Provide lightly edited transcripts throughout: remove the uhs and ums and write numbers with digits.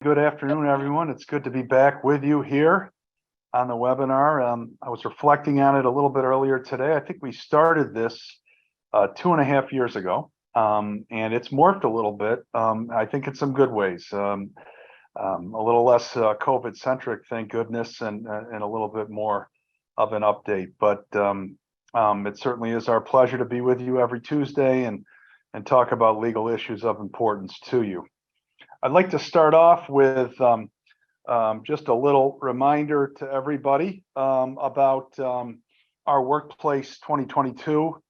Good afternoon, everyone. It's good to be back with you here on the webinar. I was reflecting on it a little bit earlier today. I think we started this 2.5 years ago, and it's morphed a little bit. I think in some good ways, a little less COVID-centric, thank goodness, and a little bit more of an update. But it certainly is our pleasure to be with you every Tuesday and talk about legal issues of importance to you. I'd like to start off with just a little reminder to everybody about our Workplace 2022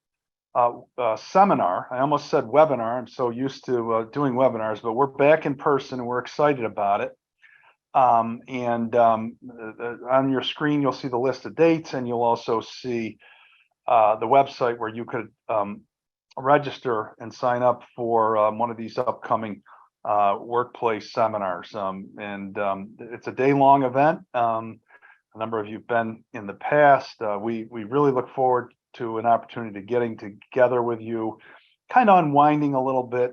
seminar. I almost said webinar. I'm so used to doing webinars, but we're back in person and we're excited about it. On your screen, you'll see the list of dates, and you'll also see the website where you could register and sign up for one of these upcoming workplace seminars. It's a day-long event. A number of you've been in the past. We really look forward to an opportunity to getting together with you, kind of unwinding a little bit,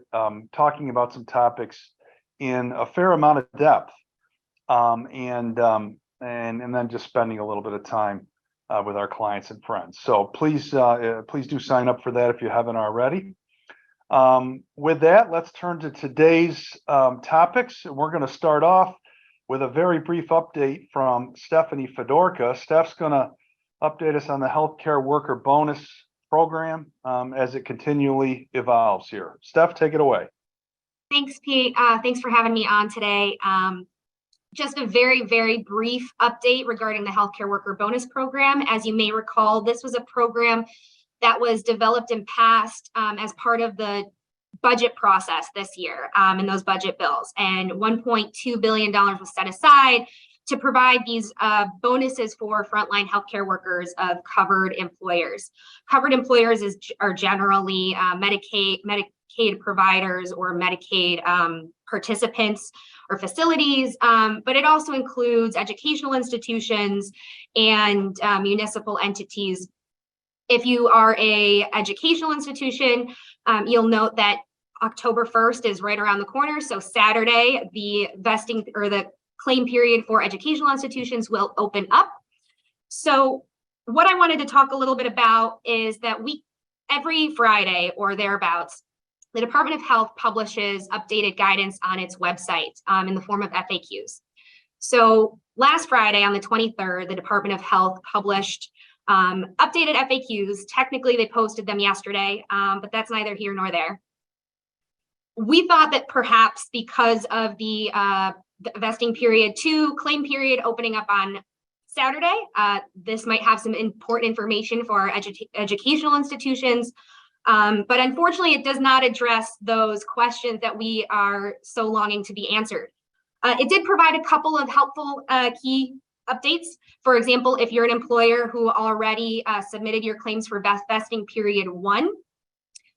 talking about some topics in a fair amount of depth, and then just spending a little bit of time with our clients and friends. So please do sign up for that if you haven't already. With that, let's turn to today's topics. We're going to start off with a very brief update from Stephanie Fedorka. Steph's going to update us on the healthcare worker bonus program as it continually evolves here. Steph, take it away. Thanks, Pete. Thanks for having me on today. Just a very, very brief update regarding the healthcare worker bonus program. As you may recall, this was a program that was developed and passed as part of the budget process this year in those budget bills. And $1.2 billion was set aside to provide these bonuses for frontline healthcare workers of covered employers. Covered employers are generally Medicaid providers or Medicaid participants or facilities, but it also includes educational institutions and municipal entities. If you are a educational institution, you'll note that October 1st is right around the corner. So Saturday, the vesting or the claim period for educational institutions will open up. So what I wanted to talk a little bit about is that every Friday or thereabouts, the Department of Health publishes updated guidance on its website in the form of FAQs. So last Friday on the 23rd, the Department of Health published updated FAQs. Technically, they posted them yesterday, but that's neither here nor there. We thought that perhaps because of the vesting period 2 claim period opening up on Saturday, this might have some important information for our educational institutions. But unfortunately, it does not address those questions that we are so longing to be answered. It did provide a couple of helpful key updates. For example, if you're an employer who already submitted your claims for vesting period 1,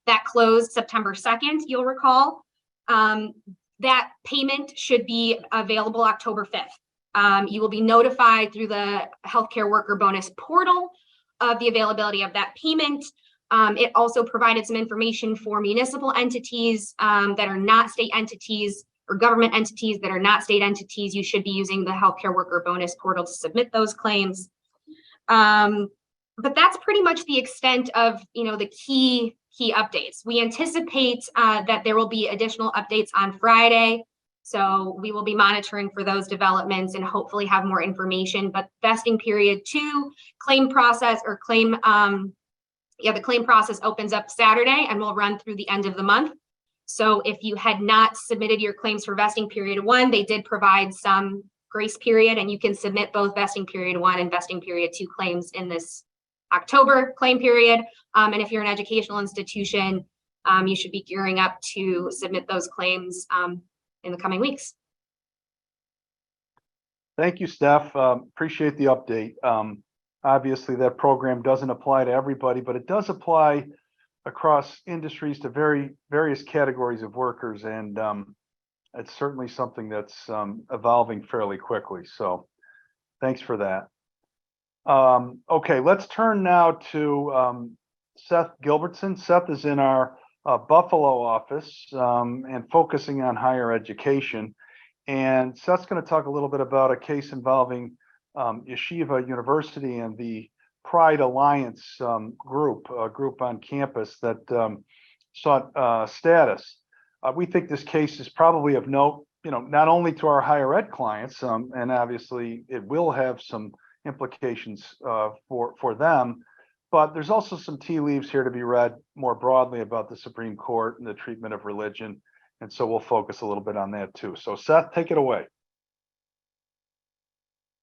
that closed September 2nd, you'll recall, that payment should be available October 5th. You will be notified through the healthcare worker bonus portal of the availability of that payment. It also provided some information for municipal entities that are not state entities, or government entities that are not state entities. You should be using the healthcare worker bonus portal to submit those claims. But that's pretty much the extent of the key updates. We anticipate that there will be additional updates on Friday. So we will be monitoring for those developments and hopefully have more information. But vesting period 2 claim process or claim, the claim process opens up Saturday and will run through the end of the month. So if you had not submitted your claims for vesting period 1, they did provide some grace period, and you can submit both vesting period 1 and vesting period 2 claims in this October claim period. And if you're an educational institution, you should be gearing up to submit those claims in the coming weeks. Thank you, Steph. Appreciate the update. Obviously, that program doesn't apply to everybody, but it does apply across industries to various categories of workers, and it's certainly something that's evolving fairly quickly. So thanks for that. Okay, let's turn now to Seth Gilbertson. Seth is in our Buffalo office and focusing on higher education. And Seth's going to talk a little bit about a case involving Yeshiva University and the Pride Alliance group, a group on campus that sought status. We think this case is probably of note, not only to our higher ed clients, and obviously it will have some implications for them, but there's also some tea leaves here to be read more broadly about the Supreme Court and the treatment of religion. And so we'll focus a little bit on that too. So Seth, take it away.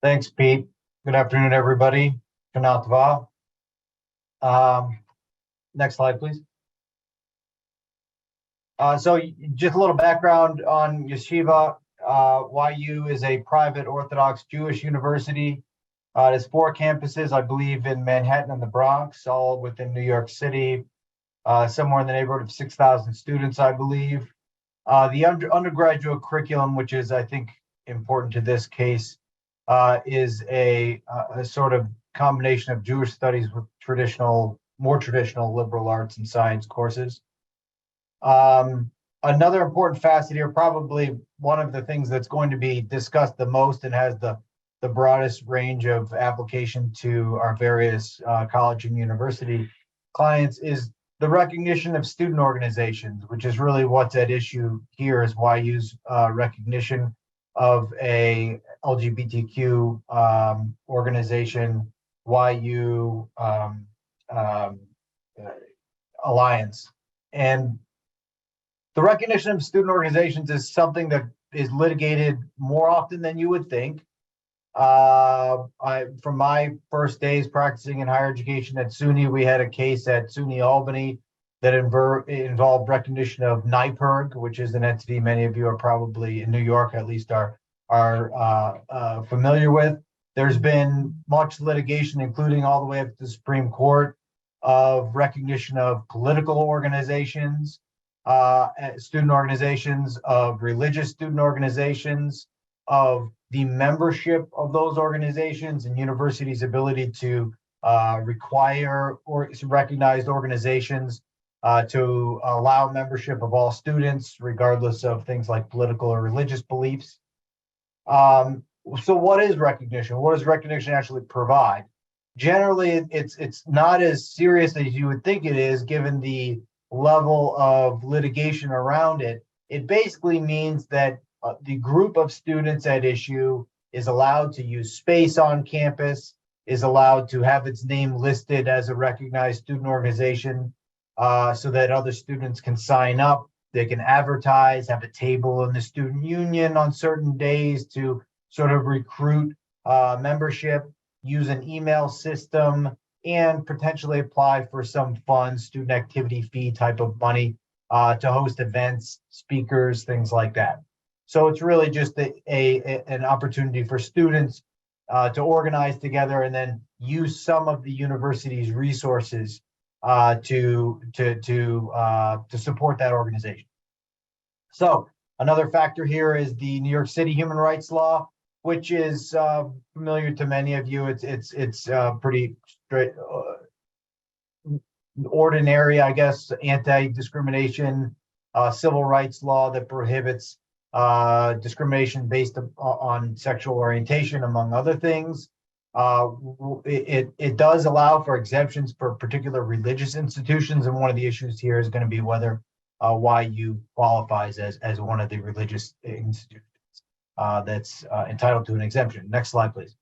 Thanks, Pete. Good afternoon, everybody. Shana Tova. Next slide, please. So just a little background on Yeshiva. YU is a private Orthodox Jewish university. It has 4 campuses, I believe, in Manhattan and the Bronx, all within New York City, somewhere in the neighborhood of 6,000 students, I believe. The undergraduate curriculum, which is, I think, important to this case, is a sort of combination of Jewish studies with more traditional liberal arts and science courses. Another important facet here, probably one of the things that's going to be discussed the most and has the broadest range of application to our various college and university clients, is the recognition of student organizations, which is really what's at issue here, is YU's recognition of a LGBTQ organization, YU Alliance. And the recognition of student organizations is something that is litigated more often than you would think. From my first days practicing in higher education at SUNY, we had a case at SUNY Albany that involved recognition of NYPIRG, which is an entity many of you are probably in New York, at least are familiar with. There's been much litigation, including all the way up to the Supreme Court, of recognition of political organizations, student organizations, of religious student organizations, of the membership of those organizations, and universities' ability to require or recognized organizations to allow membership of all students, regardless of things like political or religious beliefs. So what is recognition? What does recognition actually provide? Generally, it's not as serious as you would think it is, given the level of litigation around it. It basically means that the group of students at issue is allowed to use space on campus, is allowed to have its name listed as a recognized student organization, so that other students can sign up. They can advertise, have a table in the student union on certain days to sort of recruit membership, use an email system, and potentially apply for some fun student activity fee type of money to host events, speakers, things like that. So it's really just an opportunity for students to organize together and then use some of the university's resources to support that organization. So another factor here is the New York City human rights law, which is familiar to many of you. It's pretty straight, ordinary, I guess, anti-discrimination civil rights law that prohibits discrimination based on sexual orientation, among other things. It does allow for exemptions for particular religious institutions, and one of the issues here is going to be whether YU qualifies as one of the religious institutions that's entitled to an exemption. Next slide, please.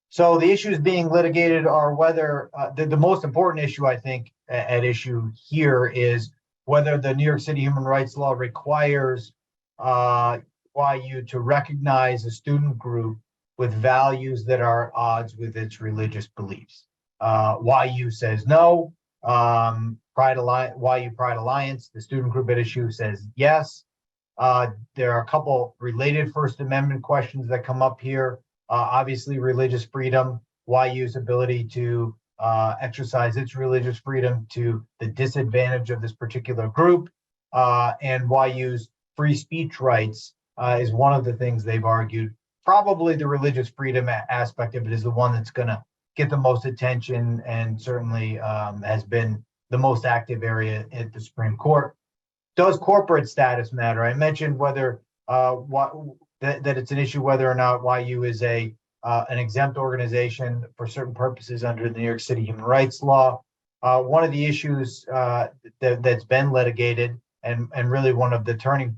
So the issues being litigated are whether the most important issue, I think, at issue here is whether the New York City human rights law requires YU to recognize a student group with values that are at odds with its religious beliefs. YU says no. YU Pride Alliance, the student group at issue, says yes. There are a couple related First Amendment questions that come up here. Obviously, religious freedom, YU's ability to exercise its religious freedom to the disadvantage of this particular group, and YU's free speech rights is one of the things they've argued. Probably the religious freedom aspect of it is the one that's going to get the most attention, and certainly has been the most active area at the Supreme Court. Does corporate status matter? I mentioned whether that it's an issue whether or not YU is an exempt organization for certain purposes under the New York City human rights law. One of the issues that's been litigated, and really one of the turning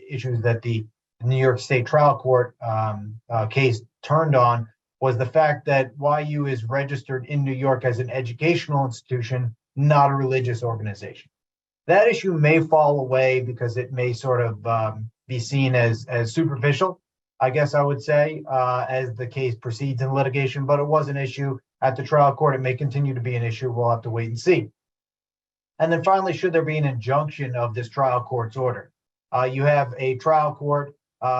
issues that the New York State trial court case turned on, was the fact that YU is registered in New York as an educational institution, not a religious organization. That issue may fall away because it may sort of be seen as superficial, I guess I would say, as the case proceeds in litigation, but it was an issue at the trial court. It may continue to be an issue. We'll have to wait and see. And then finally, should there be an injunction of this trial court's order? You have a trial court,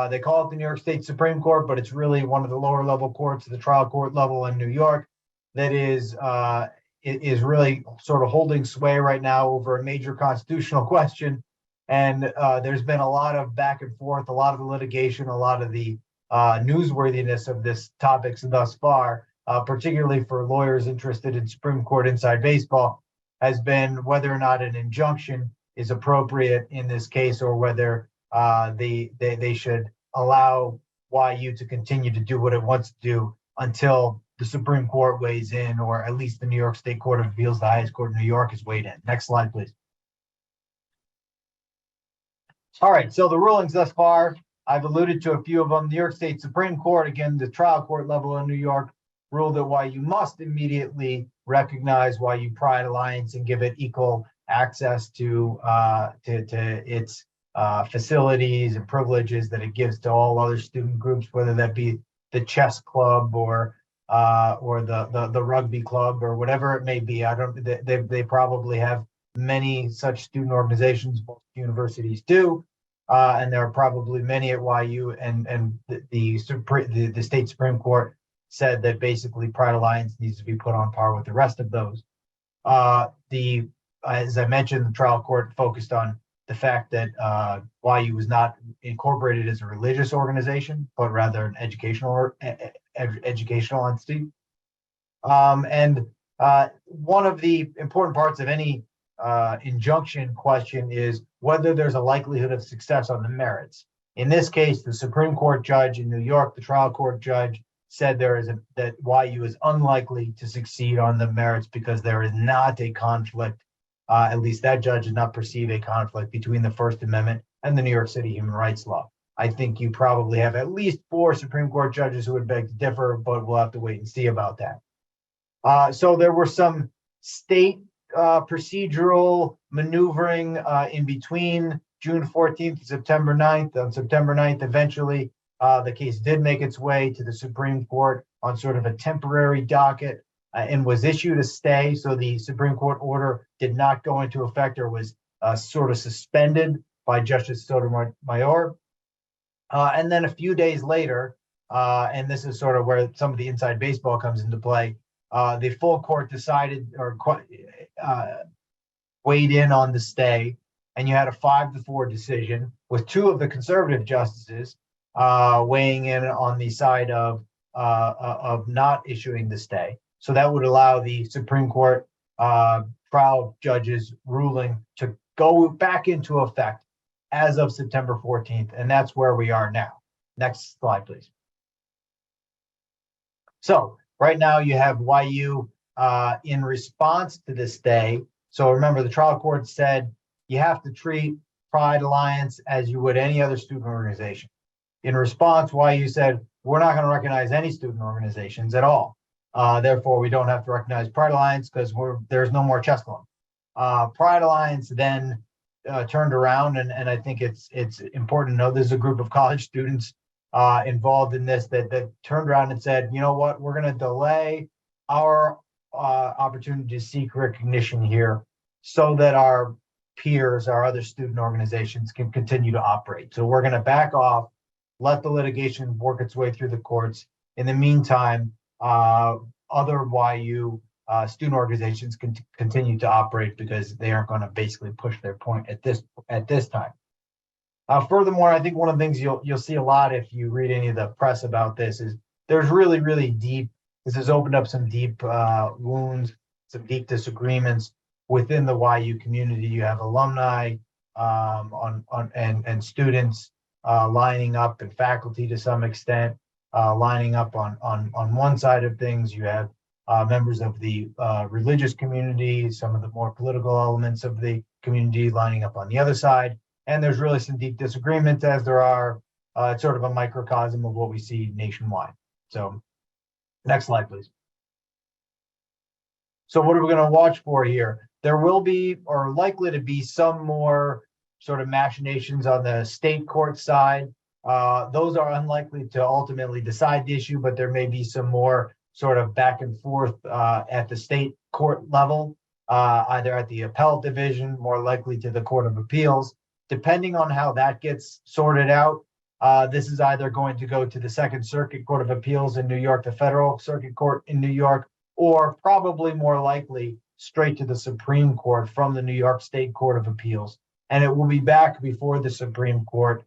they call it the New York State Supreme Court, but it's really one of the lower level courts, the trial court level in New York, that is really sort of holding sway right now over a major constitutional question. And there's been a lot of back and forth, a lot of the litigation, a lot of the newsworthiness of this topic thus far, particularly for lawyers interested in Supreme Court inside baseball, has been whether or not an injunction is appropriate in this case, or whether they should allow YU to continue to do what it wants to do until the Supreme Court weighs in, or at least the New York State Court of Appeals, the highest court in New York, has weighed in. Next slide, please. All right, so the rulings thus far, I've alluded to a few of them. New York State Supreme Court, again, the trial court level in New York, ruled that YU must immediately recognize YU Pride Alliance and give it equal access to its facilities and privileges that it gives to all other student groups, whether that be the chess club or the rugby club or whatever it may be. They probably have many such student organizations. Most universities do, and there are probably many at YU. And the state Supreme Court said that basically Pride Alliance needs to be put on par with the rest of those. As I mentioned, the trial court focused on the fact that YU was not incorporated as a religious organization, but rather an educational entity. And one of the important parts of any injunction question is whether there's a likelihood of success on the merits. In this case, the Supreme Court judge in New York, the trial court judge, said that YU is unlikely to succeed on the merits because there is not a conflict. At least that judge did not perceive a conflict between the First Amendment and the New York City human rights law. I think you probably have at least 4 Supreme Court judges who would beg to differ, but we'll have to wait and see about that. So there were some state procedural maneuvering in between June 14th and September 9th. On September 9th, eventually, the case did make its way to the Supreme Court on sort of a temporary docket and was issued a stay. So the Supreme Court order did not go into effect, or was sort of suspended by Justice Sotomayor. And then a few days later, and this is sort of where some of the inside baseball comes into play, the full court decided or weighed in on the stay, and you had a 5-4 decision with 2 of the conservative justices weighing in on the side of not issuing the stay. So that would allow the Supreme Court trial judges' ruling to go back into effect as of September 14th, and that's where we are now. Next slide, please. So right now you have YU in response to this stay. So remember, the trial court said you have to treat Pride Alliance as you would any other student organization. In response, YU said, we're not going to recognize any student organizations at all. Therefore, we don't have to recognize Pride Alliance because there's no more chess club. Pride Alliance then turned around, and I think it's important to know there's a group of college students involved in this that turned around and said, you know what, we're going to delay our opportunity to seek recognition here so that our peers, our other student organizations, can continue to operate. So we're going to back off, let the litigation work its way through the courts. In the meantime, other YU student organizations can continue to operate because they aren't going to basically push their point at this time. Furthermore, I think one of the things you'll see a lot if you read any of the press about this is there's really deep. This has opened up some deep wounds, some deep disagreements within the YU community. You have alumni and students lining up, and faculty to some extent lining up on one side of things. You have members of the religious community, some of the more political elements of the community lining up on the other side. And there's really some deep disagreements, as there are. It's sort of a microcosm of what we see nationwide. So next slide, please. So what are we going to watch for here? There will be, or likely to be, some more sort of machinations on the state court side. Those are unlikely to ultimately decide the issue, but there may be some more sort of back and forth at the state court level, either at the appellate division, more likely to the Court of Appeals. Depending on how that gets sorted out, this is either going to go to the Second Circuit Court of Appeals in New York, the Federal Circuit Court in New York, or probably more likely straight to the Supreme Court from the New York State Court of Appeals. And it will be back before the Supreme Court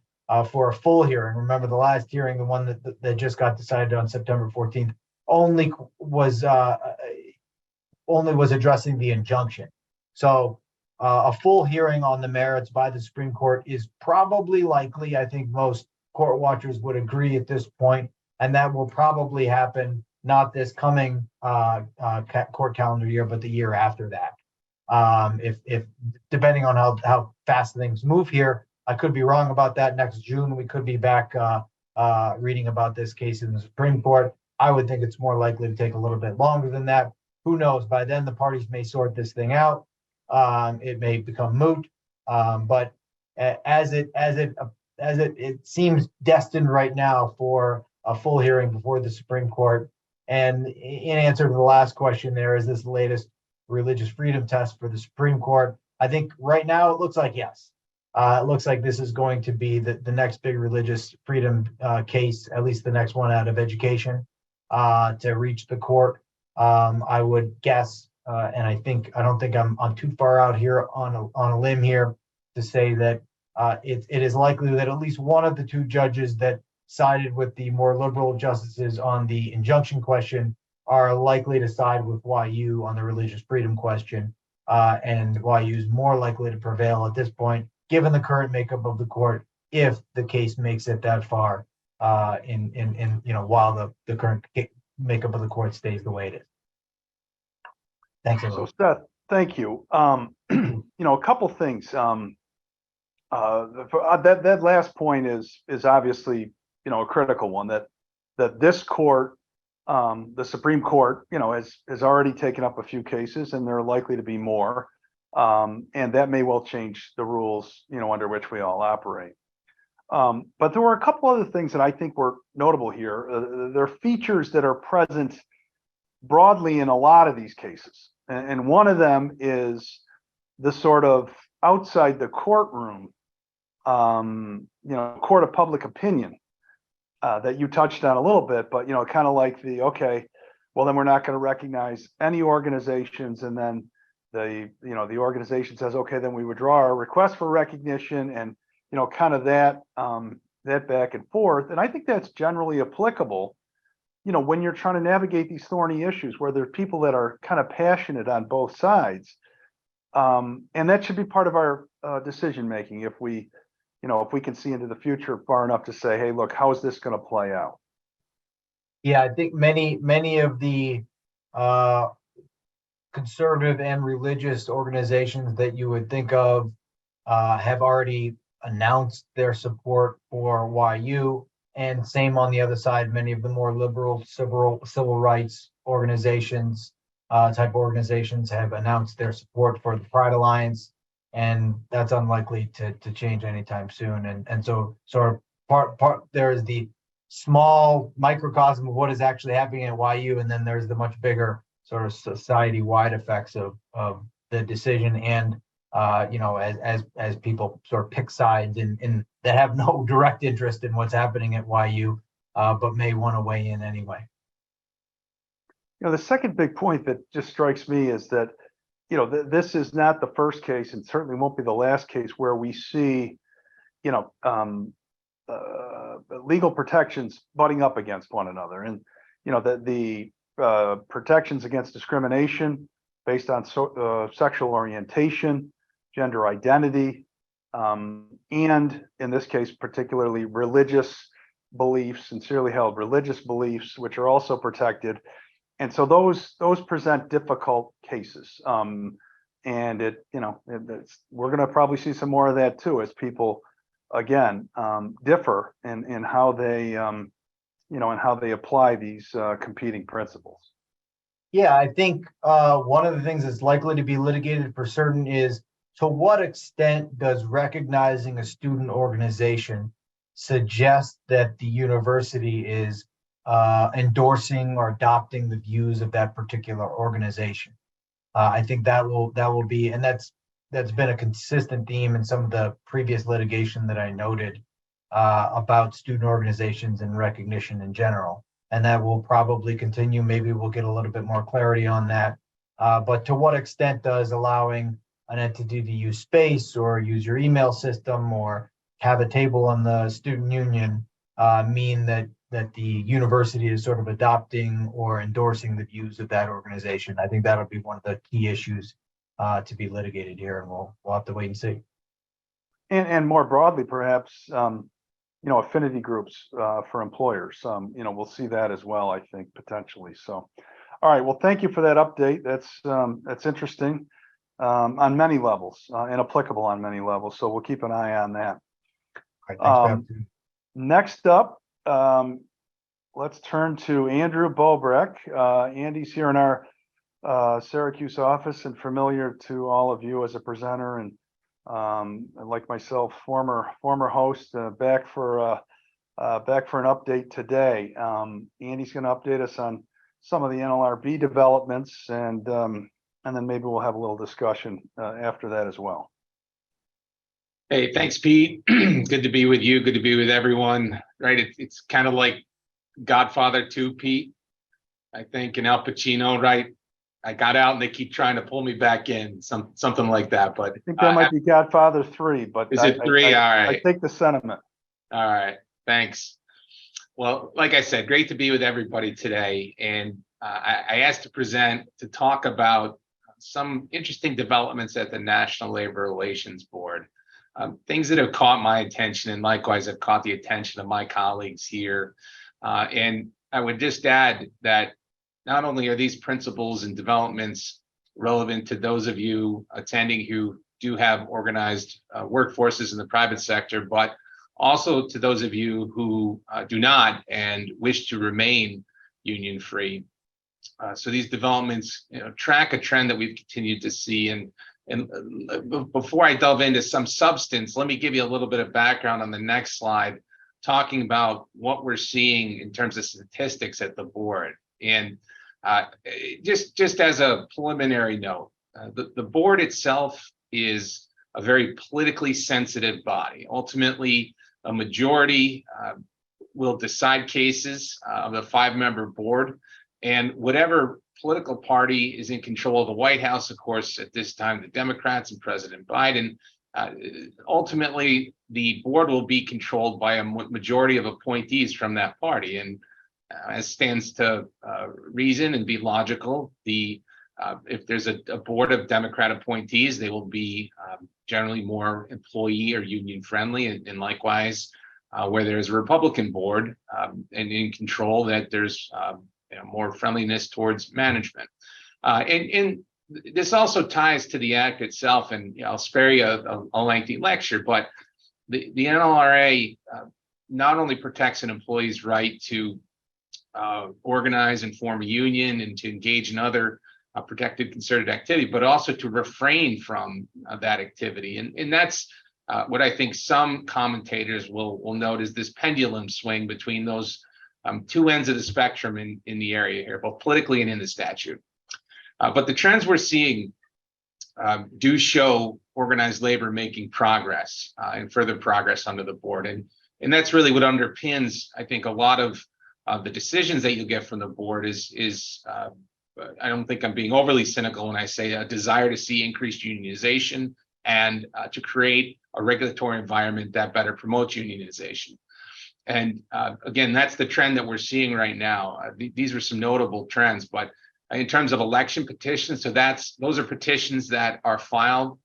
for a full hearing. Remember, the last hearing, the one that just got decided on September 14th, only was addressing the injunction. So a full hearing on the merits by the Supreme Court is probably likely. I think most court watchers would agree at this point, and that will probably happen not this coming court calendar year, but the year after that. If depending on how fast things move here, I could be wrong about that. Next June, we could be back reading about this case in the Supreme Court. I would think it's more likely to take a little bit longer than that. Who knows? By then, the parties may sort this thing out. It may become moot. But as it seems destined right now for a full hearing before the Supreme Court. And in answer to the last question, there is this latest religious freedom test for the Supreme Court. I think right now it looks like yes. It looks like this is going to be the next big religious freedom case, at least the next one out of education, to reach the court. I would guess, and I don't think I'm too far out here on a limb here to say that it is likely that at least one of the two judges that sided with the more liberal justices on the injunction question are likely to side with YU on the religious freedom question, and YU is more likely to prevail at this point, given the current makeup of the court, if the case makes it that far, while the current makeup of the court stays the way it is. Thanks, everyone. So Seth, thank you. A couple things. That last point is obviously a critical one, that this court, the Supreme Court, has already taken up a few cases, and there are likely to be more, and that may well change the rules under which we all operate. But there were a couple other things that I think were notable here. There are features that are present broadly in a lot of these cases, and one of them is the sort of outside the courtroom, court of public opinion that you touched on a little bit, but kind of like okay, well then we're not going to recognize any organizations, and then the organization says, okay, then we withdraw our request for recognition, and kind of that back and forth. And I think that's generally applicable when you're trying to navigate these thorny issues where there's people that are kind of passionate on both sides, and that should be part of our decision making if we can see into the future far enough to say, hey, look, how is this going to play out? Yeah, I think many of the conservative and religious organizations that you would think of have already announced their support for YU, and same on the other side. Many of the more liberal civil rights organizations, type organizations, have announced their support for the Pride Alliance, and that's unlikely to change anytime soon. And so sort of part there is the small microcosm of what is actually happening at YU, and then there's the much bigger sort of society-wide effects of the decision, and as people sort of pick sides in that have no direct interest in what's happening at YU, but may want to weigh in anyway. The second big point that just strikes me is that this is not the first case, and certainly won't be the last case, where we see legal protections butting up against one another. And the protections against discrimination based on sexual orientation, gender identity, and in this case, particularly religious beliefs, sincerely held religious beliefs, which are also protected. And so those present difficult cases. And we're going to probably see some more of that too, as people, again, differ in how they, and how they apply these competing principles. Yeah, I think one of the things that's likely to be litigated for certain is, to what extent does recognizing a student organization suggest that the university is endorsing or adopting the views of that particular organization? I think that will be, and that's been a consistent theme in some of the previous litigation that I noted about student organizations and recognition in general. And that will probably continue. Maybe we'll get a little bit more clarity on that. But to what extent does allowing an entity to use space or use your email system or have a table on the student union mean that the university is sort of adopting or endorsing the views of that organization? I think that'll be one of the key issues to be litigated here, and we'll have to wait and see. And more broadly, perhaps, affinity groups for employers. We'll see that as well, I think, potentially. So, all right. Well, thank you for that update. That's interesting on many levels and applicable on many levels. So we'll keep an eye on that. All right, thanks, Next up, let's turn to Andrew Bobreck. Andy's here in our Syracuse office and familiar to all of you as a presenter, and like myself, former host, back for an update today. Andy's going to update us on some of the NLRB developments, and then maybe we'll have a little discussion after that as well. Hey, thanks, Pete. Good to be with you. Good to be with everyone. Right, it's kind of like Godfather 2, Pete. I think, and Al Pacino. Right, I got out and they keep trying to pull me back in, something like that. But I think that might be Godfather 3. But is it 3? All right. I think the sentiment. All right. Thanks. Well, like I said, great to be with everybody today. And I asked to talk about some interesting developments at the National Labor Relations Board. Things that have caught my attention, and likewise have caught the attention of my colleagues here. And I would just add that not only are these principles and developments relevant to those of you attending who do have organized workforces in the private sector, but also to those of you who do not and wish to remain union free. So these developments, track a trend that we've continued to see. And before I delve into some substance, let me give you a little bit of background on the next slide, talking about what we're seeing in terms of statistics at the board. And just as a preliminary note, the board itself is a very politically sensitive body. Ultimately, a majority will decide cases of the 5-member board, and whatever political party is in control of the White House, of course, at this time, the Democrats and President Biden, ultimately the board will be controlled by a majority of appointees from that party. And as stands to reason and be logical, if there's a board of Democrat appointees, they will be generally more employee or union friendly, and likewise, where there's a Republican board and in control, that there's more friendliness towards management. And this also ties to the act itself, and I'll spare you a lengthy lecture, but the NLRA not only protects an employee's right to organize and form a union and to engage in other protected concerted activity, but also to refrain from that activity. And that's what I think some commentators will note is this pendulum swing between those two ends of the spectrum in the area here, both politically and in the statute. But the trends we're seeing do show organized labor making progress and further progress under the board. And that's really what underpins, I think, a lot of the decisions that you'll get from the board is I don't think I'm being overly cynical when I say a desire to see increased unionization and to create a regulatory environment that better promotes unionization. And again, that's the trend that we're seeing right now. These are some notable trends, but In terms of election petitions, so those are petitions that are filed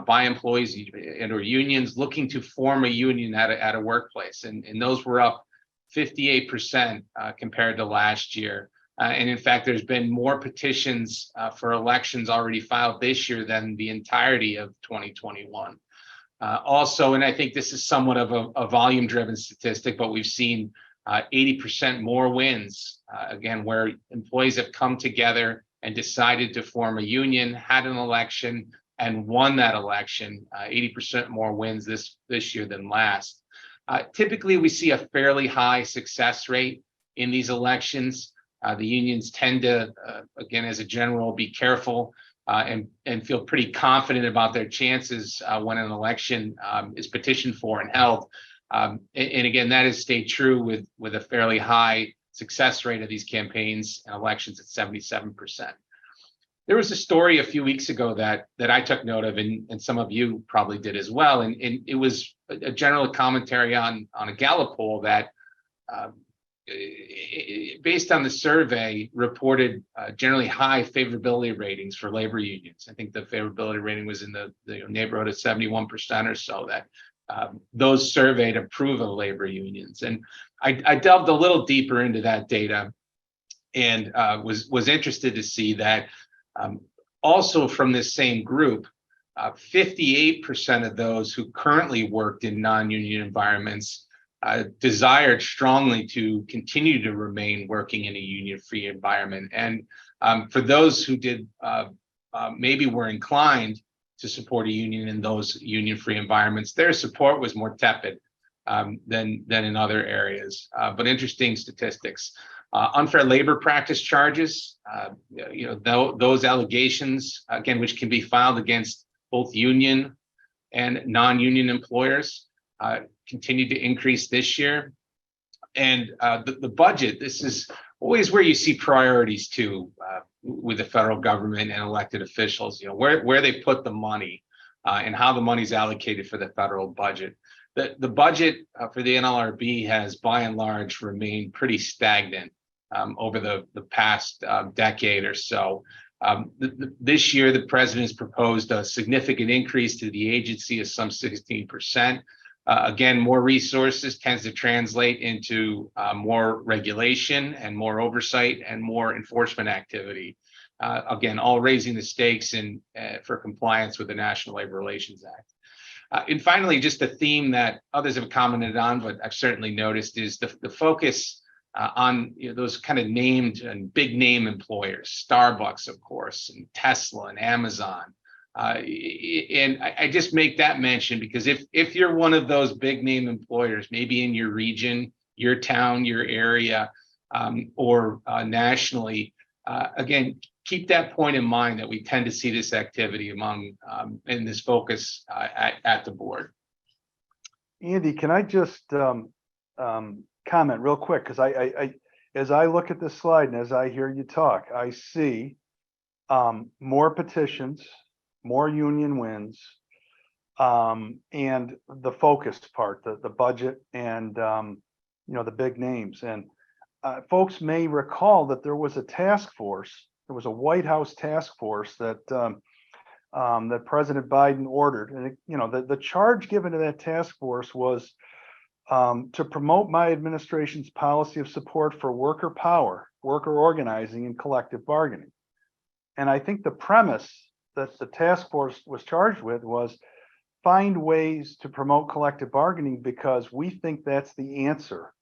by employees and or unions looking to form a union at a workplace, and those were up 58% compared to last year. And in fact, there's been more petitions for elections already filed this year than the entirety of 2021. Also, and I think this is somewhat of a volume-driven statistic, but we've seen 80% more wins, again, where employees have come together and decided to form a union, had an election, and won that election. 80% more wins this year than last. Typically, we see a fairly high success rate in these elections. The unions tend to, again, as a general, be careful and feel pretty confident about their chances when an election is petitioned for and held. And again, that has stayed true with a fairly high success rate of these campaigns and elections at 77%. There was a story a few weeks ago that I took note of, and some of you probably did as well. And it was a general commentary on a Gallup poll that, based on the survey, reported generally high favorability ratings for labor unions. I think the favorability rating was in the neighborhood of 71% or so, that those surveyed approve of labor unions. And I delved a little deeper into that data and was interested to see that also from this same group, 58% of those who currently worked in non-union environments desired strongly to continue to remain working in a union-free environment. And for those who did maybe were inclined to support a union in those union-free environments, their support was more tepid than in other areas. But interesting statistics. Unfair labor practice charges, those allegations, again, which can be filed against both union and non-union employers, continue to increase this year. And the budget, this is always where you see priorities too, with the federal government and elected officials, where they put the money and how the money is allocated for the federal budget. The budget for the NLRB has by and large remained pretty stagnant over the past decade or so. This year, the president has proposed a significant increase to the agency of some 16%. Again, more resources tends to translate into more regulation and more oversight and more enforcement activity. Again, all raising the stakes for compliance with the National Labor Relations Act. And finally, just a theme that others have commented on, but I've certainly noticed, is the focus on those kind of named and big name employers, Starbucks, of course, and Tesla and Amazon. And I just make that mention because if you're one of those big name employers, maybe in your region, your town, your area, or nationally, again, keep that point in mind that we tend to see this activity among and this focus at the board. Andy, can I just comment real quick? Because I as I look at this slide and as I hear you talk, I see more petitions, more union wins, and the focused part, the budget, and the big names. And folks may recall that there was a task force. There was a White House task force that that President Biden ordered, and the charge given to that task force was to promote my administration's policy of support for worker power, worker organizing, and collective bargaining. And I think the premise that the task force was charged with was find ways to promote collective bargaining because we think that's the answer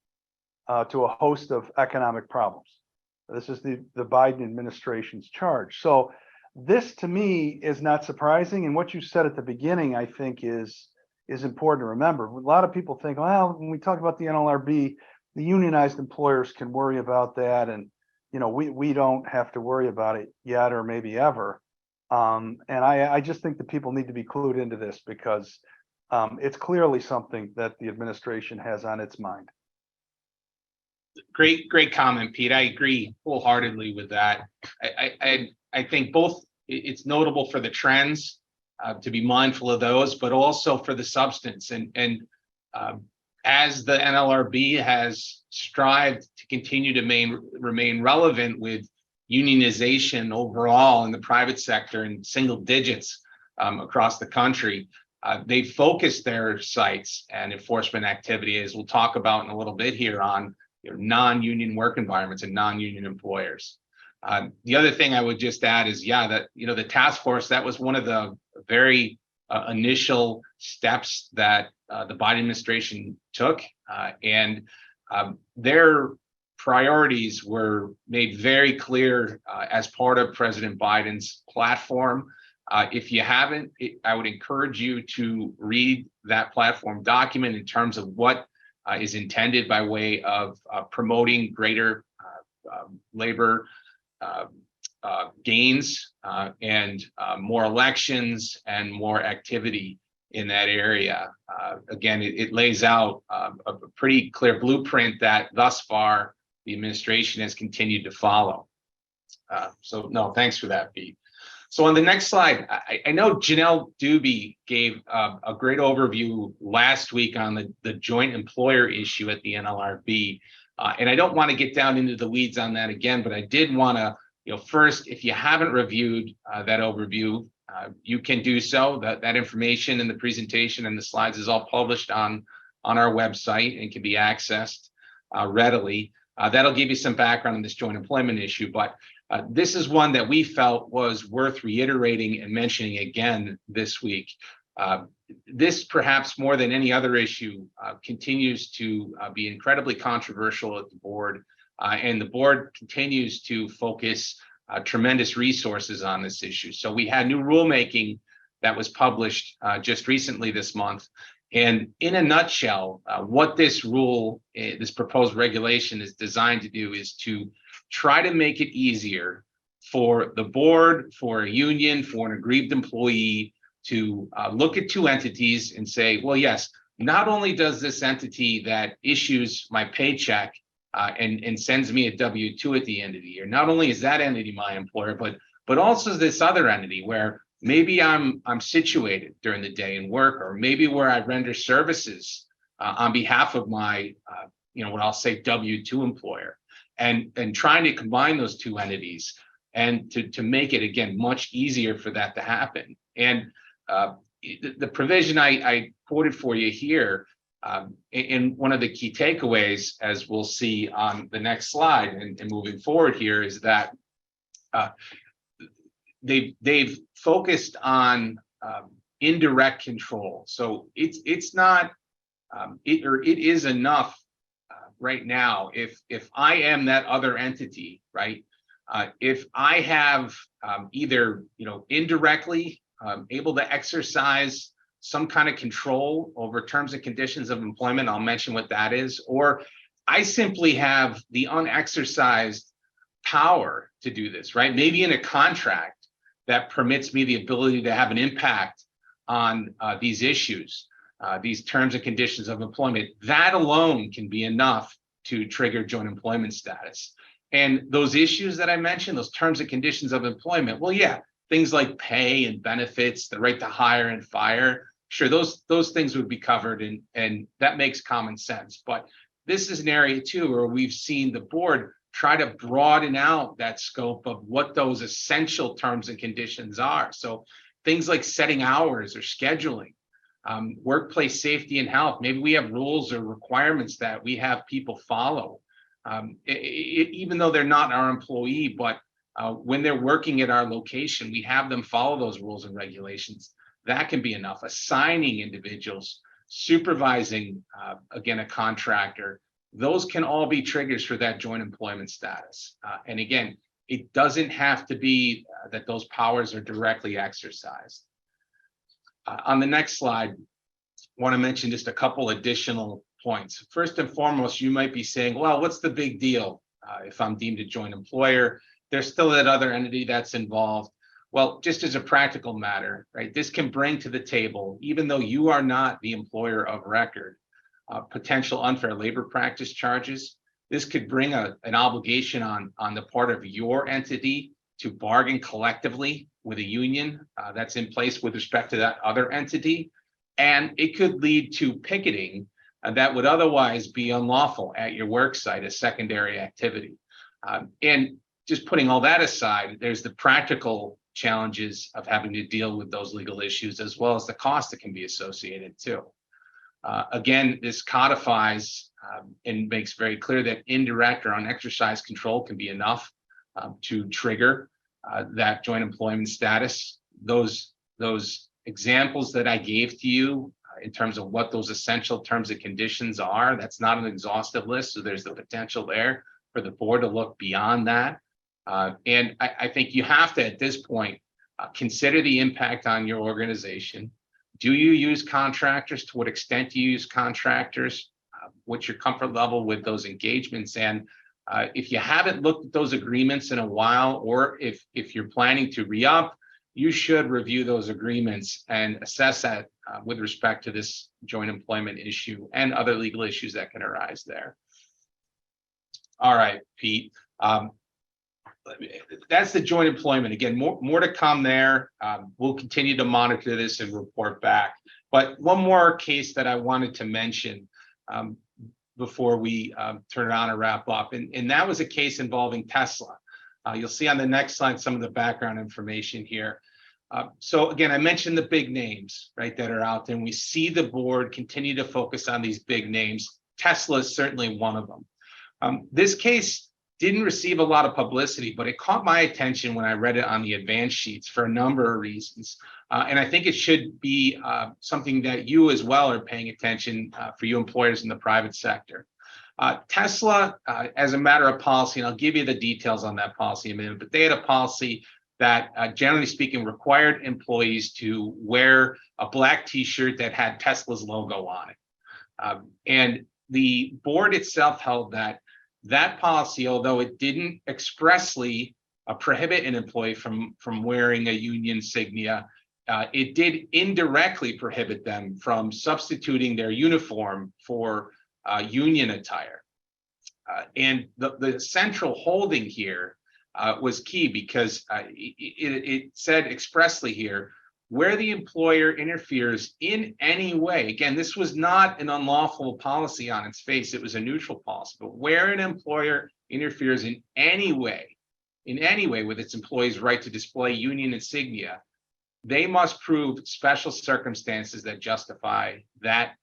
to a host of economic problems. This is the Biden administration's charge. So this to me is not surprising. And what you said at the beginning, I think is important to remember. A lot of people think, well, when we talk about the NLRB, the unionized employers can worry about that. And, we don't have to worry about it yet or maybe ever. And I just think that people need to be clued into this because it's clearly something that the administration has on its mind. Great comment, Pete. I agree wholeheartedly with that. I think both it's notable for the trends, to be mindful of those, but also for the substance. And as the NLRB has strived to continue to remain relevant with unionization overall in the private sector in single digits across the country. They focused their sites and enforcement activity, as we'll talk about in a little bit here, on non-union work environments and non-union employers. The other thing I would just add is, that the task force, that was one of the very initial steps that the Biden administration took, and their priorities were made very clear as part of President Biden's platform. If you haven't, I would encourage you to read that platform document in terms of what is intended by way of promoting greater labor gains and more elections and more activity in that area. Again, it lays out a pretty clear blueprint that thus far the administration has continued to follow. So no, thanks for that, Pete. So on the next slide, I know Janelle Doobie gave a great overview last week on the joint employer issue at the NLRB. And I don't want to get down into the weeds on that again, but I did want to, first, if you haven't reviewed that overview, you can do so. That information in the presentation and the slides is all published on our website and can be accessed readily. That'll give you some background on this joint employment issue, but this is one that we felt was worth reiterating and mentioning again this week. This, perhaps more than any other issue, continues to be incredibly controversial at the board, and the board continues to focus tremendous resources on this issue. So we had new rulemaking that was published just recently this month. And in a nutshell, what this rule, this proposed regulation is designed to do is to try to make it easier for the board, for a union, for an aggrieved employee to look at two entities and say, well, yes, not only does this entity that issues my paycheck and sends me a W-2 at the end of the year, not only is that entity my employer, but also this other entity where maybe I'm situated during the day in work, or maybe where I render services on behalf of my, what I'll say W-2 employer, and trying to combine those two entities and to make it, again, much easier for that to happen. And the provision I quoted for you here, in one of the key takeaways, as we'll see on the next slide and moving forward here, is that they've focused on indirect control. So it's not it is enough right now if I am that other entity, right? If I have either indirectly able to exercise some kind of control over terms and conditions of employment, I'll mention what that is, or I simply have the unexercised power to do this, right? Maybe in a contract that permits me the ability to have an impact on these issues, these terms and conditions of employment, that alone can be enough to trigger joint employment status. And those issues that I mentioned, those terms and conditions of employment, well, yeah, things like pay and benefits, the right to hire and fire, sure, those things would be covered, and that makes common sense. But this is an area too where we've seen the board try to broaden out that scope of what those essential terms and conditions are. So things like setting hours or scheduling, workplace safety and health. Maybe we have rules or requirements that we have people follow, even though they're not our employee, but when they're working at our location, we have them follow those rules and regulations. That can be enough. Assigning individuals, supervising, again, a contractor, those can all be triggers for that joint employment status. And again, it doesn't have to be that those powers are directly exercised. On the next slide, I want to mention just a couple additional points. First and foremost, you might be saying, well, what's the big deal if I'm deemed a joint employer? There's still that other entity that's involved. Well, just as a practical matter, right, this can bring to the table, even though you are not the employer of record, potential unfair labor practice charges. This could bring an obligation on the part of your entity to bargain collectively with a union that's in place with respect to that other entity. And it could lead to picketing that would otherwise be unlawful at your work site as secondary activity. And just putting all that aside, there's the practical challenges of having to deal with those legal issues, as well as the cost that can be associated too. Again, this codifies and makes very clear that indirect or unexercised control can be enough to trigger that joint employment status. Those examples that I gave to you in terms of what those essential terms and conditions are, that's not an exhaustive list. So there's the potential there for the board to look beyond that. And I think you have to, at this point, consider the impact on your organization. Do you use contractors? To what extent do you use contractors? What's your comfort level with those engagements? And if you haven't looked at those agreements in a while, or if you're planning to re-up, you should review those agreements and assess that with respect to this joint employment issue and other legal issues that can arise there. All right, Pete. That's the joint employment. Again, more to come there. We'll continue to monitor this and report back. But one more case that I wanted to mention before we turn it on and wrap up, and that was a case involving Tesla. You'll see on the next slide some of the background information here. So again, I mentioned the big names, right, that are out there, and we see the board continue to focus on these big names. Tesla is certainly one of them. This case didn't receive a lot of publicity, but it caught my attention when I read it on the advance sheets for a number of reasons. And I think it should be something that you as well are paying attention for you employers in the private sector. Tesla, as a matter of policy, and I'll give you the details on that policy in a minute, but they had a policy that generally speaking required employees to wear a black t-shirt that had Tesla's logo on it. And the board itself held that policy, although it didn't expressly prohibit an employee from wearing a union insignia, it did indirectly prohibit them from substituting their uniform for union attire. And the central holding here was key, because it said expressly here, where the employer interferes in any way, again, this was not an unlawful policy on its face, it was a neutral policy, but where an employer interferes in any way with its employees' right to display union insignia, they must prove special circumstances that justify that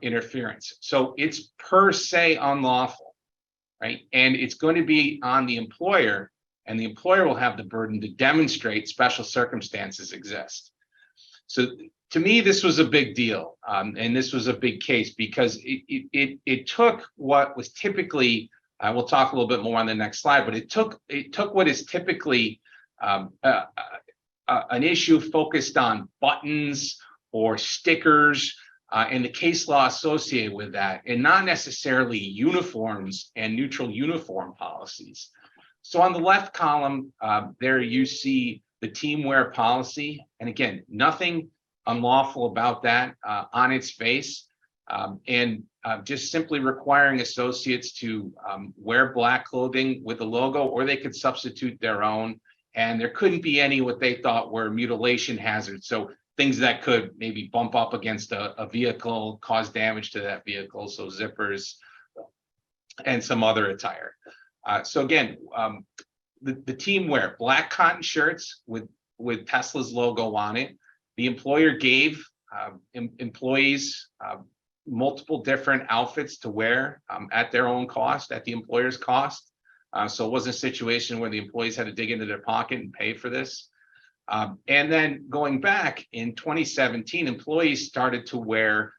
interference. So it's per se unlawful, right? And it's going to be on the employer, and the employer will have the burden to demonstrate special circumstances exist. So to me, this was a big deal, and this was a big case, because it took what was typically, we'll talk a little bit more on the next slide, but it took what is typically an issue focused on buttons or stickers and the case law associated with that, and not necessarily uniforms and neutral uniform policies. So on the left column, there you see the team wear policy. And again, nothing unlawful about that on its face. And just simply requiring associates to wear black clothing with a logo, or they could substitute their own. And there couldn't be any what they thought were mutilation hazards. So things that could maybe bump up against a vehicle, cause damage to that vehicle. So zippers and some other attire. So again, the team wear black cotton shirts with Tesla's logo on it. The employer gave employees multiple different outfits to wear at their own cost, at the employer's cost. So it wasn't a situation where the employees had to dig into their pocket and pay for this. And then going back in 2017, employees started to wear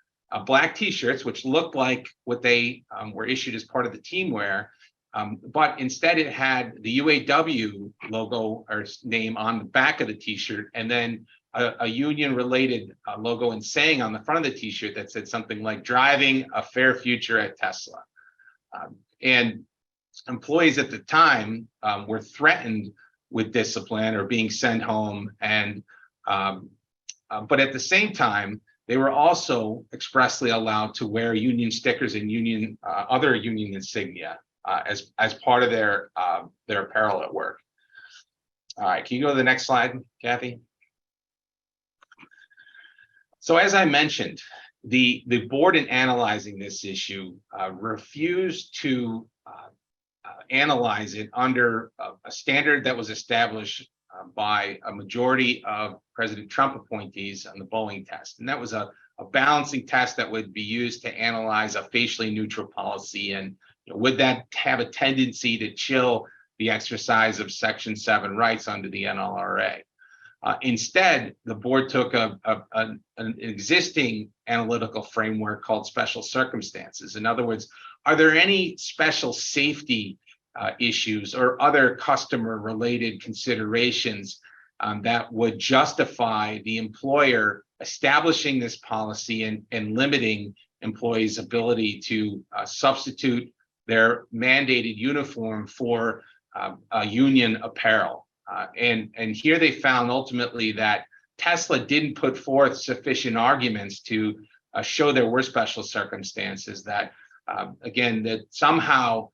black t-shirts, which looked like what they were issued as part of the team wear. But instead it had the UAW logo or name on the back of the t-shirt, and then a union related logo and saying on the front of the t-shirt that said something like "driving a fair future at Tesla." And employees at the time were threatened with discipline or being sent home, and but at the same time they were also expressly allowed to wear union stickers and union other union insignia as part of their apparel at work. All right, can you go to the next slide, Kathy? So as I mentioned, the board, in analyzing this issue, refused to analyze it under a standard that was established by a majority of President Trump appointees on the Boeing test. And that was a balancing test that would be used to analyze a facially neutral policy. And would that have a tendency to chill the exercise of Section 7 rights under the NLRA? Instead, the board took an existing analytical framework called special circumstances. In other words, are there any special safety issues or other customer-related considerations that would justify the employer establishing this policy and limiting employees' ability to substitute their mandated uniform for union apparel? And here they found ultimately that Tesla didn't put forth sufficient arguments to show there were special circumstances, that again, that somehow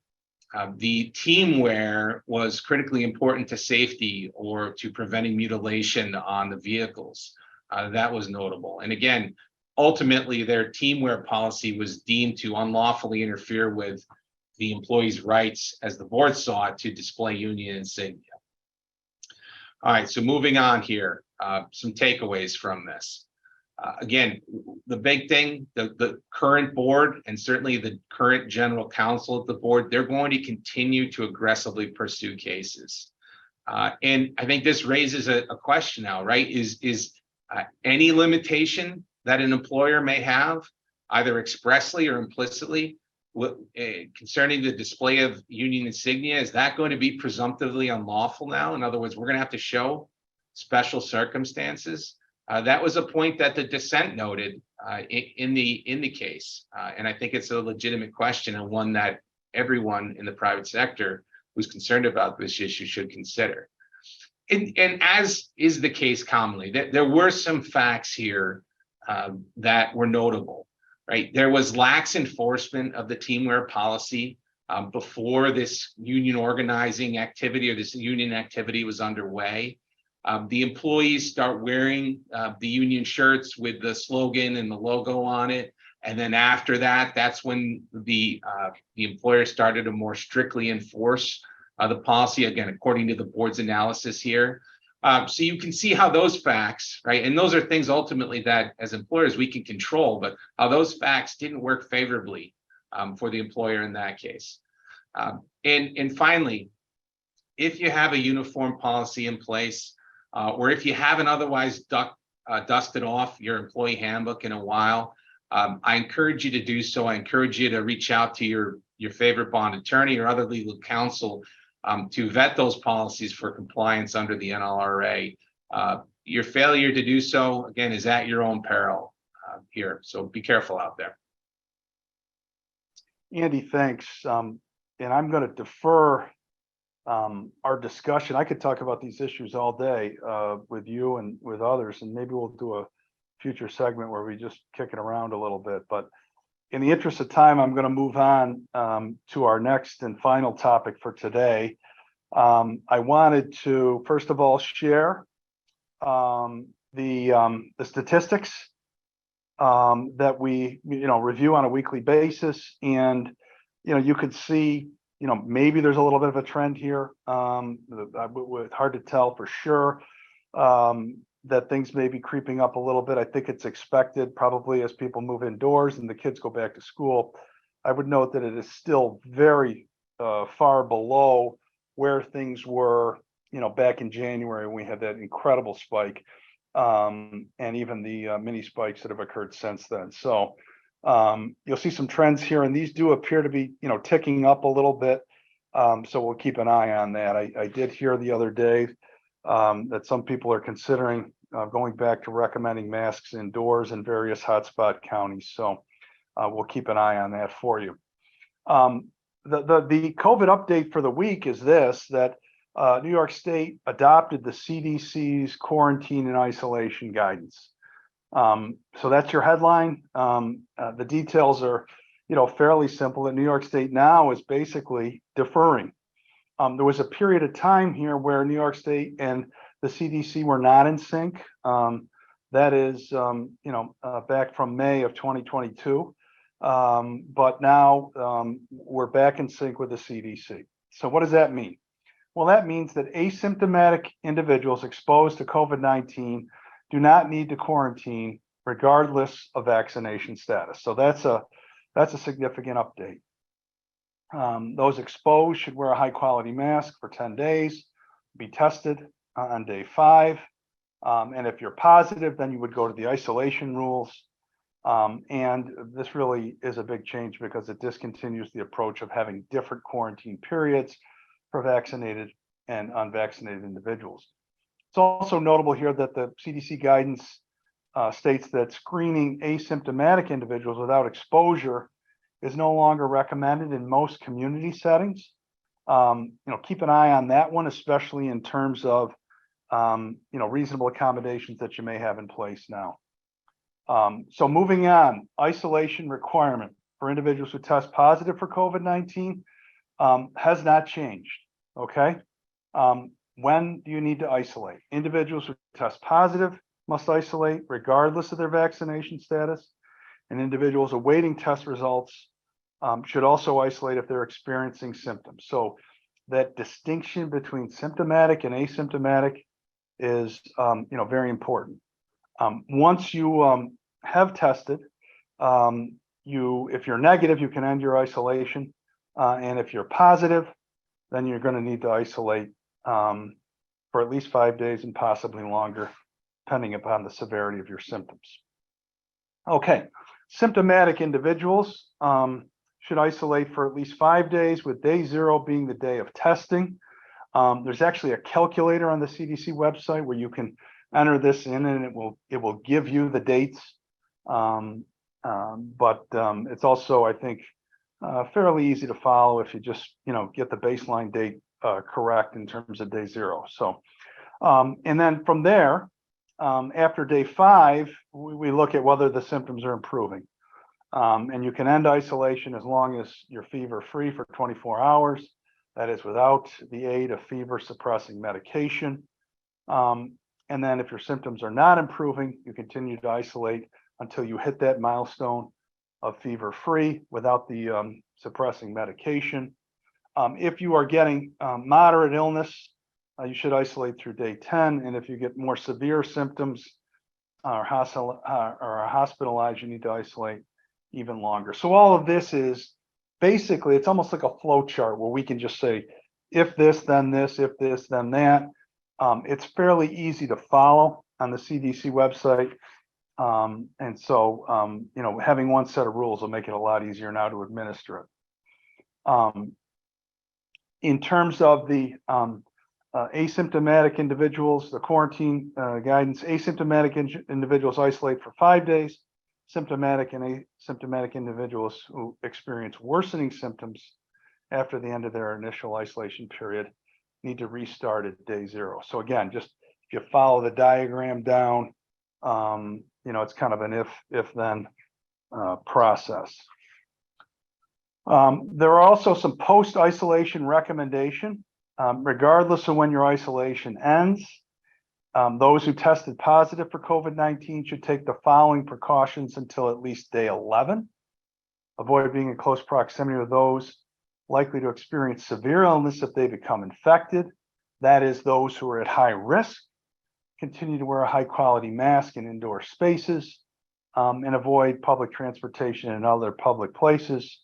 the team wear was critically important to safety or to preventing mutilation on the vehicles. That was notable. And again, ultimately, their team wear policy was deemed to unlawfully interfere with the employees' rights, as the board saw it, to display union insignia. All right, so moving on here, some takeaways from this. Again, the big thing, the current board and certainly the current general counsel of the board, they're going to continue to aggressively pursue cases. And I think this raises a question now, right? Is any limitation that an employer may have, either expressly or implicitly, concerning the display of union insignia, is that going to be presumptively unlawful now? In other words, we're going to have to show special circumstances. That was a point that the dissent noted in the case, and I think it's a legitimate question and one that everyone in the private sector who's concerned about this issue should consider. And as is the case commonly, there were some facts here that were notable. Right, there was lax enforcement of the team wear policy before this union organizing activity or this union activity was underway. The employees start wearing the union shirts with the slogan and the logo on it, and then after that, that's when the employer started to more strictly enforce the policy. Again, according to the board's analysis here. So you can see how those facts, right, and those are things ultimately that as employers we can control, but how those facts didn't work favorably for the employer in that case. And finally, if you have a uniform policy in place, or if you haven't otherwise dusted off your employee handbook in a while, I encourage you to do so. I encourage you to reach out to your favorite bond attorney or other legal counsel to vet those policies for compliance under the NLRA. Your failure to do so, again, is at your own peril here. So be careful out there. Andy, thanks. And I'm going to defer our discussion. I could talk about these issues all day with you and with others, and maybe we'll do a future segment where we just kick it around a little bit. But in the interest of time, I'm going to move on to our next and final topic for today. I wanted to, first of all, share the statistics that we review on a weekly basis, and you could see maybe there's a little bit of a trend here. It's hard to tell for sure that things may be creeping up a little bit. I think it's expected probably as people move indoors and the kids go back to school. I would note that it is still very far below where things were, back in January when we had that incredible spike, and even the mini spikes that have occurred since then. So you'll see some trends here, and these do appear to be, ticking up a little bit. So we'll keep an eye on that. I did hear the other day that some people are considering going back to recommending masks indoors in various hotspot counties. So we'll keep an eye on that for you. The COVID update for the week is this, that New York State adopted the CDC's quarantine and isolation guidance. So that's your headline. The details are, fairly simple. That New York State now is basically deferring. There was a period of time here where New York State and the CDC were not in sync. That is, back from May of 2022. But now we're back in sync with the CDC. So what does that mean? Well, that means that asymptomatic individuals exposed to COVID-19 do not need to quarantine regardless of vaccination status. So that's a significant update. Those exposed should wear a high quality mask for 10 days, be tested on day 5. And if you're positive, then you would go to the isolation rules. And this really is a big change because it discontinues the approach of having different quarantine periods for vaccinated and unvaccinated individuals. It's also notable here that the CDC guidance states that screening asymptomatic individuals without exposure is no longer recommended in most community settings. Keep an eye on that one, especially in terms of reasonable accommodations that you may have in place now. So moving on, isolation requirement for individuals who test positive for COVID-19 has not changed. Okay. When do you need to isolate? Individuals who test positive must isolate regardless of their vaccination status, and individuals awaiting test results should also isolate if they're experiencing symptoms. So that distinction between symptomatic and asymptomatic is very important. Once you have tested, if you're negative, you can end your isolation, and if you're positive, then you're going to need to isolate for at least 5 days and possibly longer, depending upon the severity of your symptoms. Okay, symptomatic individuals should isolate for at least 5 days, with day 0 being the day of testing. There's actually a calculator on the CDC website where you can enter this in, and it will give you the dates. But it's also, I think, fairly easy to follow if you just get the baseline date correct in terms of day 0. So, and then from there, after day 5, we look at whether the symptoms are improving. And you can end isolation as long as you're fever-free for 24 hours. That is without the aid of fever suppressing medication. And then if your symptoms are not improving, you continue to isolate until you hit that milestone of fever-free without the suppressing medication. If you are getting moderate illness, you should isolate through day 10. And if you get more severe symptoms or are hospitalized, you need to isolate even longer. So all of this is basically, it's almost like a flow chart where we can just say, if this, then this, if this, then that. It's fairly easy to follow on the CDC website. And so, having one set of rules will make it a lot easier now to administer it. In terms of the asymptomatic individuals, the quarantine guidance, asymptomatic individuals isolate for 5 days. Symptomatic and asymptomatic individuals who experience worsening symptoms after the end of their initial isolation period need to restart at day 0. So again, just if you follow the diagram down, it's kind of an if-then process. There are also some post-isolation recommendation, regardless of when your isolation ends. Those who tested positive for COVID-19 should take the following precautions until at least day 11. Avoid being in close proximity with those likely to experience severe illness if they become infected. That is, those who are at high risk. Continue to wear a high quality mask in indoor spaces, and avoid public transportation and other public places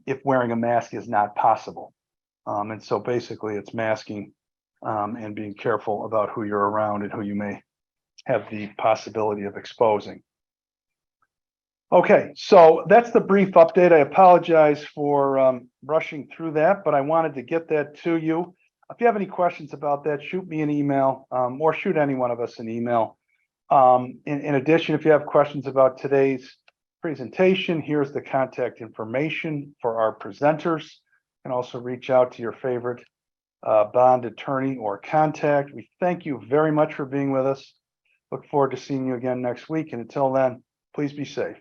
if wearing a mask is not possible. And so basically it's masking and being careful about who you're around and who you may have the possibility of exposing. Okay, so that's the brief update. I apologize for rushing through that, but I wanted to get that to you. If you have any questions about that, shoot me an email or shoot any one of us an email. In addition, if you have questions about today's presentation, here's the contact information for our presenters. You can also reach out to your favorite bond attorney or contact. We thank you very much for being with us. Look forward to seeing you again next week. And until then, please be safe.